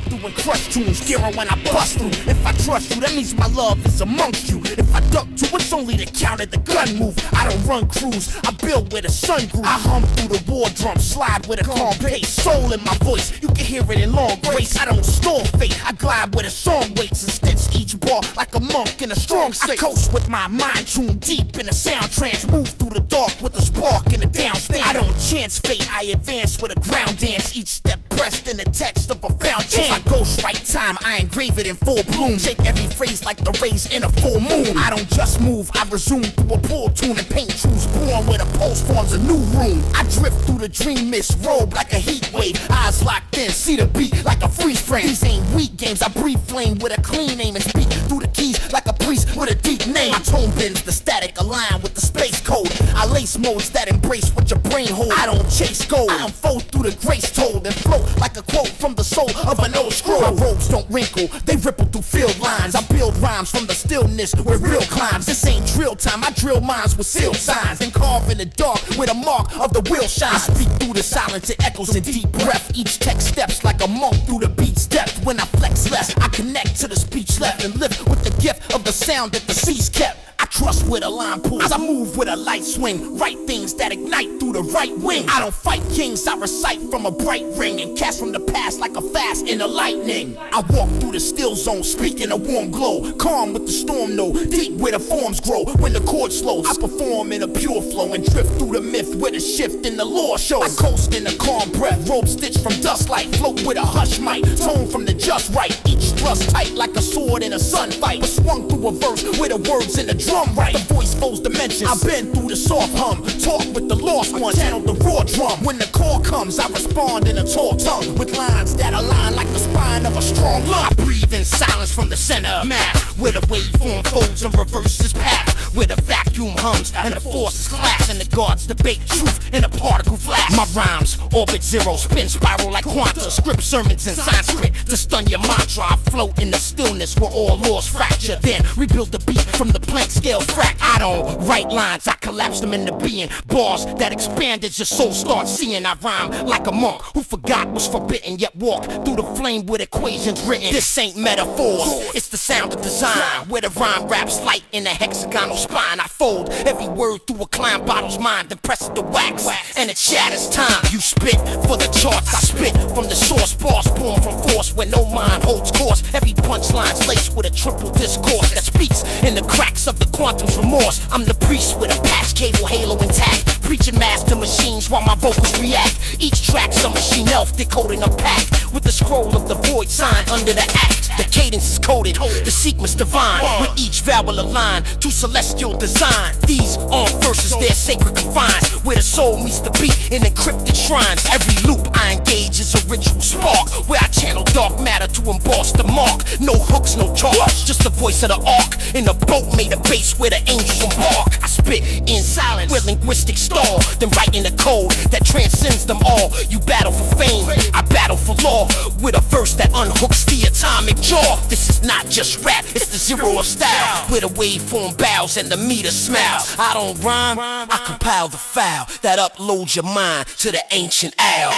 through and crush tunes. Gearing when I bust through. If I trust you, that means my love is amongst you. If I duck to, it's only the count of the gun move. I don't run crews, I build where the sun grew. I hum through the war drum, slide with a calm pace. Soul in my voice, you can hear it in long grace. I don't store fate, I glide where the song waits and stitch each bar like a monk in a strong state. I coast with my mind tuned deep in a sound trance. Move through the dark with a spark in the downstairs. I don't chance fate, I advance with a ground dance. Each step pressed in the text of a found chant. If I ghost right time, I engrave it in full bloom. Shake every phrase like the rays in a full moon. I don't just move, I resume through a pull tune and paint truths born where the pulse forms a new room. I drift through the dream mist, robe like a heat wave. Eyes locked in, see the beat like a freeze frame. These ain't weak games, I breathe flame with a clean aim and speak through the keys like a priest with a deep name. My tone bends the static, align with the space code. I lace modes that embrace what your brain holds. I don't chase gold, I unfold through the grace told and float like a quote from the soul of an old scroll. My robes don't wrinkle, they ripple through field lines. I build rhymes from the stillness where real climbs. This ain't drill time, I drill minds with seal signs and carve in the dark with a mark of the wheel shine. I speak through the silence, it echoes in deep breath. Each text steps like a monk through the beat's depth. When I flex less, I connect to the speech left and live with the gift of the sound that the seas kept. I trust where the line pulls, I move with a light swing. Write things that ignite through the right wing. I don't fight kings, I recite from a bright ring and cast from the past like a fast in the lightning. I walk through the still zone, speaking a warm glow. Calm with the storm, no, deep where the forms grow. When the chord slows, I perform in a pure flow and drift through the myth where the shift in the lore shows. I coast in a calm breath, robe stitched from dust light. Float with a hush mic, tone from the just right. Each thrust tight like a sword in a sunfight, but swung through a verse with the words in the drum right. The voice flows dimensions, I've been through the soft hum. Talk with the lost one, channel the raw drum. When the call comes, I respond in a tall tongue with lines that align like the spine of a strong lung. I breathe in silence from the center of math, where the waveform folds and reverses path, where the vacuum hums and the forces clash and the gods debate truth in a particle flash. My rhymes orbit zero, spin spiral like Quanta. Script sermons in Sanskrit to stun your mantra. I float in the stillness where all laws fracture, then rebuild the beat from the Planck scale frac. I don't write lines, I collapse them into being. Bars that expand as your soul starts seeing. I rhyme like a monk who forgot what's forbidden, yet walk through the flame with equations written. This ain't metaphors, it's the sound of design, where the rhyme wraps light in a hexagonal spine. I fold every word through a climb bottle's mind, then press it to wax, and it shatters time. You spit for the charts, I spit from the source. Bars born from force where no mind holds course. Every punchline's laced with a triple discourse that speaks in the cracks of the quantum's remorse. I'm the priest with a patch cable halo intact, preaching master machines while my vocals react. Each track's a machine elf decoding a pack with the scroll of the void sign under the act. The cadence is coded, the sequence divine, with each vowel aligned to celestial design. These armed verses, they're sacred confines, where the soul meets the beat in encrypted shrines. Every loop I engage is a ritual spark, where I channel dark matter to emboss the mark. No hooks, no charge, just the voice of the ark in a boat made of base where the angels embark. I spit in silence with linguistic stall, then write in a code that transcends them all. You battle for fame, I battle for law, with a verse that unhooks the atomic jaw. This is not just rap, it's the zero of style, where the waveform bows and the meter smiles. I don't rhyme, I compile the file that uploads your mind to the ancient owl.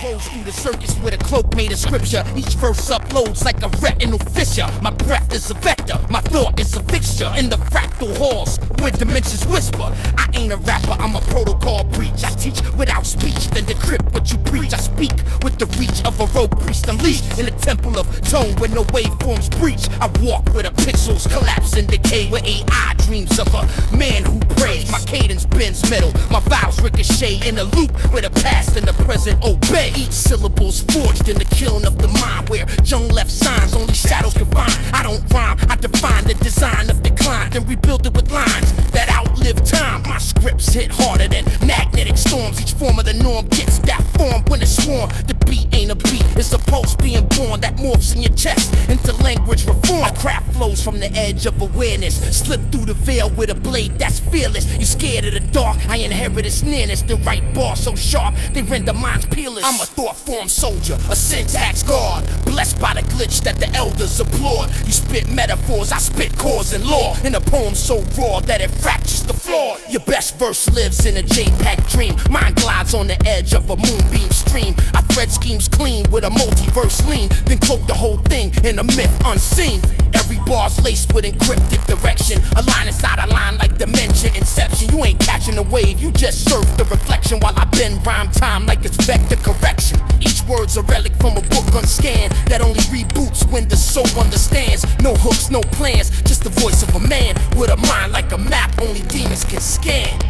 Flows through the circus with a cloak made of scripture. Each verse uploads like a retinal fissure. My breath is a vector, my thought is a fixture in the fractal halls where dimensions whisper. I ain't a rapper, I'm a protocol breach. I teach without speech, then decrypt what you preach. I speak with the reach of a rogue priest unleashed in a temple of tone where no waveforms breach. I walk where the pixels collapse and decay, where AI dreams of a man who prays. My cadence bends metal, my vowels ricochet in a loop where the past and the present obey. Each syllable's forged in the kiln of the mind, where young left signs only shadows can find. I don't rhyme, I define the design of decline, then rebuild it with lines that outlive time. My scripts hit harder than magnetic storms. Each form of the norm gets that form when it's sworn. The beat ain't a beat, it's a pulse being born that morphs in your chest into language reform. My craft flows flows from the edge of awareness. Slip through the veil with a blade that's fearless. You scared of the dark, I inherit its nearness. The right bar so sharp, they render minds peerless. I'm a thought-formed soldier, a syntax guard, blessed by the glitch that the elders applaud. You spit metaphors, I spit cause and law, in a poem so raw that it fractures the floor. Your best verse lives in a JPEG dream. Mine glides on the edge of a moonbeam stream. I thread schemes clean with a multiverse lean, then cloak the whole thing in a myth unseen. Every bar's laced with encrypted direction, a line inside a line like dimension inception. You ain't catching the wave, you just surf the reflection while I bend rhyme time like it's vector correction. Each word's a relic from a book unscanned that only reboots when the soul understands. No hooks, no plans, just the voice of a man with a mind like a map only demons can scan.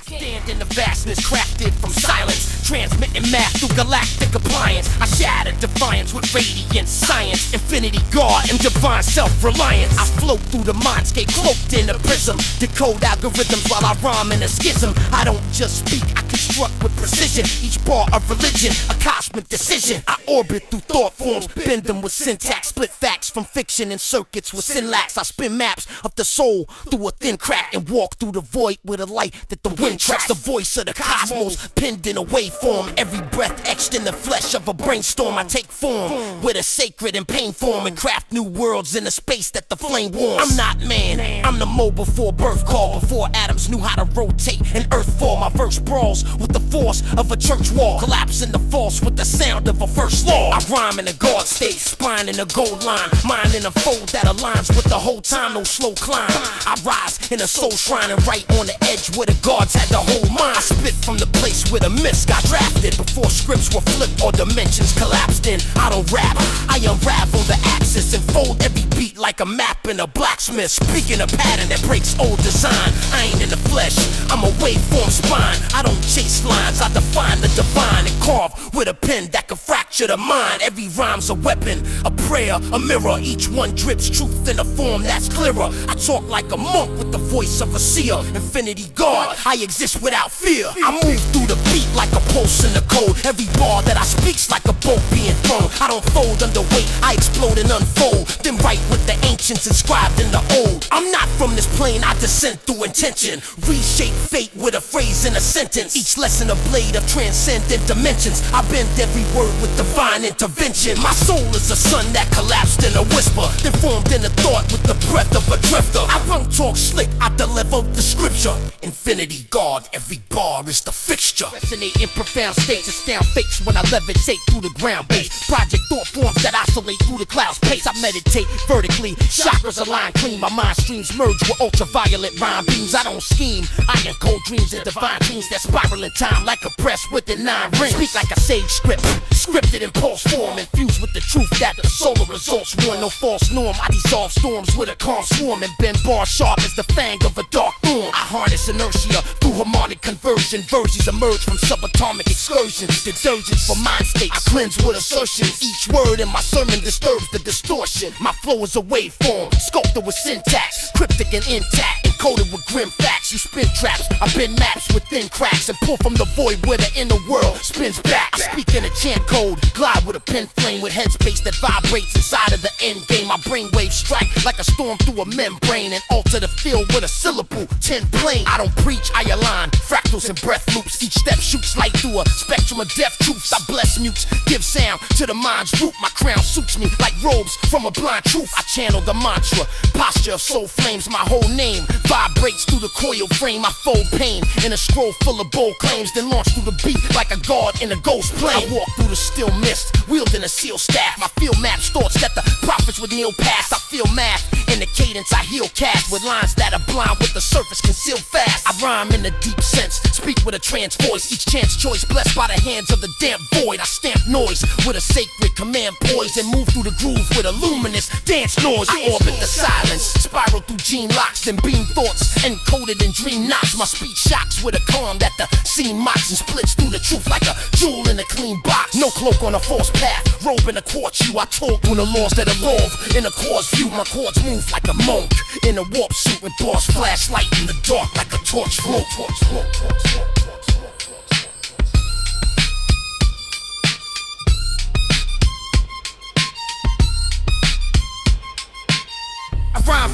Stand in the vastness, crafted from silence, transmitting math through galactic appliance. I shatter defiance with radiant science, infinity guard and divine self-reliance. I float through the mindscape cloaked in a prism, decode algorithms while I rhyme in a schism. I don't just speak, I construct with precision. Each bar of religion, a cosmic decision. I orbit through thought forms, bend them with syntax, split facts from fiction and circuits with synlax. I spin maps of the soul through a thin crack and walk through the void with a light that the wind tracks. The voice of the cosmos pinned in a waveform, every breath etched in the flesh of a brainstorm. I take form with a sacred and pain form and craft new worlds in a space that the flame warms. I'm not man, I'm the mo before birth call, before atoms knew how to rotate and earth fall. My verse brawls with the force of a church wall, collapsing the false with the sound of a first law. I rhyme in a guard state, spine in a gold line, mind in a fold that aligns with the whole time, no slow climb. I rise in a soul shrine and right on the edge where the guards had the whole mind. I spit from the place where the myths got drafted before scripts were flipped or dimensions collapsed in. I don't rap, I unravel the axis and fold every beat like a map in a blacksmith. Speaking a pattern that breaks old design. I ain't in the flesh, I'm a waveform spine. I don't chase lines, I define the divine and carve with a pen that can fracture the mind. Every rhyme's a weapon, a prayer, a mirror. Each one drips truth in a form that's clearer. I talk like a monk with the voice of a seer, infinity guard. I exist without fear. I move through the beat like a pulse in the code. Every bar that I speak's like a boat being thrown. I don't fold under weight, I explode and unfold, then write with the ancients inscribed in the old. I'm not from this plane, I descend through intention, reshape fate with a phrase and a sentence. Each lesson a blade of transcendent dimensions. I bend every word with divine intervention. My soul is a sun that collapsed in a whisper, then formed in a thought with the breath of a drifter. I won't talk slick, I deliver the scripture. Infinity guard, every bar is the fixture. Resonate in profound states, astound fakes when I levitate through the ground base. Project thought forms that oscillate through the clouds pace. I meditate vertically, chakras align clean. My mind streams merge with ultraviolet rhyme beams. I don't scheme, I am cold dreams and divine dreams that spiral in time like a press with the 9 rings. Speak like a sage script, scripted in pulse form, infused with the truth that the solar results warn. No false norm, I dissolve storms with a calm swarm and bend bars sharp as the fang of a dark thorn. I harness inertia through harmonic conversion. Versions emerge from subatomic excursions, detergents for mind states. I cleanse with assertions. Each word in my sermon disturbs the distortion. My flow is a waveform, sculpted with syntax, cryptic and intact, encoded with grim facts. You spin traps, I bend maps within cracks and pull from the void where the inner world spins back. I speak in a chant code, glide with a pen flame with headspace that vibrates inside of the end game. My brainwaves strike like a storm through a membrane and alter the field with a syllable 10 plane. I don't preach, I align fractals and breath loops. Each step shoots light through a spectrum of deaf truths. I bless mutes, give sound to the mind's root. My crown suits me like robes from a blind truth. I channel the mantra, posture of soul flames. My whole name vibrates through the coil frame. I fold pain in a scroll full of bold claims, then launch through the beat like a guard in a ghost plane. I walk through the still mist, wielding a seal staff. My field maps thoughts that the prophets would kneel past. I feel math in the cadence I heal cast with lines that are blind with the surface concealed fast. I rhyme in a deep sense, speak with a trance voice. Each chance choice blessed by the hands of the damp void. I stamp noise with a sacred command poise and move through the grooves with a luminous dance noise. I orbit the silence, spiral through gene locks, then beam thoughts encoded in dream knots. My speech shocks with a calm that the scene mocks and splits through the truth like a jewel in a clean box. No cloak on a false path, robe in a quartz hue. I talk through the laws that evolve in a cause view. My chords move like a monk in a warp suit with bars flashlight in the dark like a torch float.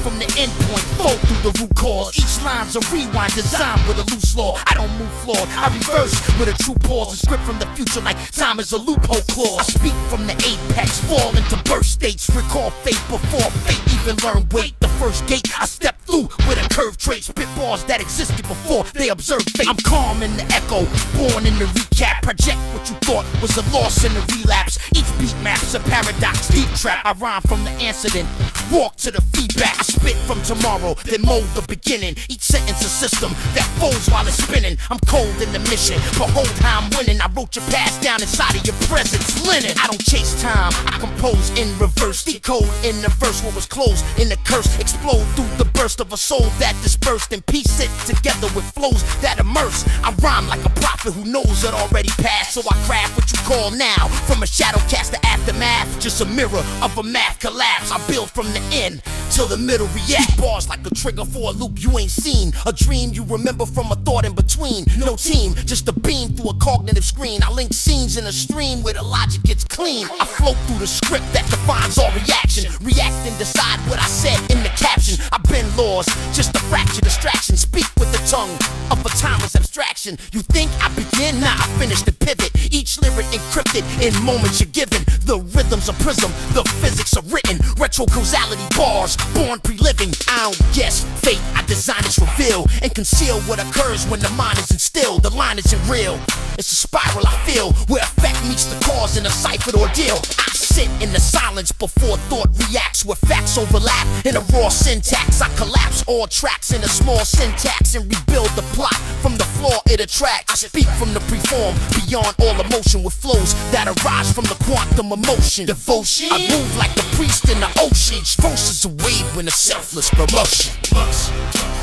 from the end point, flow through the root cause. Each line's a rewind designed with a loose law. I don't move flawed, I reverse with a true pause. A script from the future like time is a loophole clause. I speak from the apex, fall into birth states. Recall fate before fate even learn weight. The first gate I step through with a curved trait. Spit bars that existed before they observed fate. I'm calm in the echo, born in the recap. Project what you thought was a loss in the relapse. Each beat map's a paradox, deep trap. I rhyme from the answer then walk to the feedback. I spit from tomorrow, then mold the beginning. Each sentence a system that folds while it's spinning. I'm cold in the mission, behold how I'm winning. I wrote your past down inside of your presence, linen. I don't chase time, I compose in reverse. Decode in the verse what was closed in the curse. Explode through the burst of a soul that dispersed. And piece it together with flows that immerse. I rhyme like a prophet who knows it already passed. So I craft what you call now, from a shadow cast to aftermath. Just a mirror of a math collapse. I build from the end till the middle react. Bars like a trigger for a loop you ain't seen. A dream you remember from a thought in between. No team, just a beam through a cognitive screen. I link scenes in a stream where the logic gets clean. I float through the script that defines all reaction. React and decide what I said in the caption. I bend laws, just a fraction distraction. Speak with the tongue of a timeless abstraction. You think I begin? Nah, I finish the pivot. Each lyric encrypted in moments you're given. The rhythm's a prism, the physics are written. Retrocausality bars, born pre-living. I don't guess, fate, I design is reveal and conceal what occurs when the mind is instilled. The line isn't real, it's a spiral I feel, where effect meets the cause in a ciphered ordeal. I sit in the silence before thought reacts, where facts overlap in a raw syntax. I collapse all tracks in a small syntax and rebuild the plot from the floor it attracts. I speak from the preform, beyond all emotion, with flows that arise from the quantum emotion. Devotion, I move like the priest in the ocean. Each verse is a wave when a selfless promotion.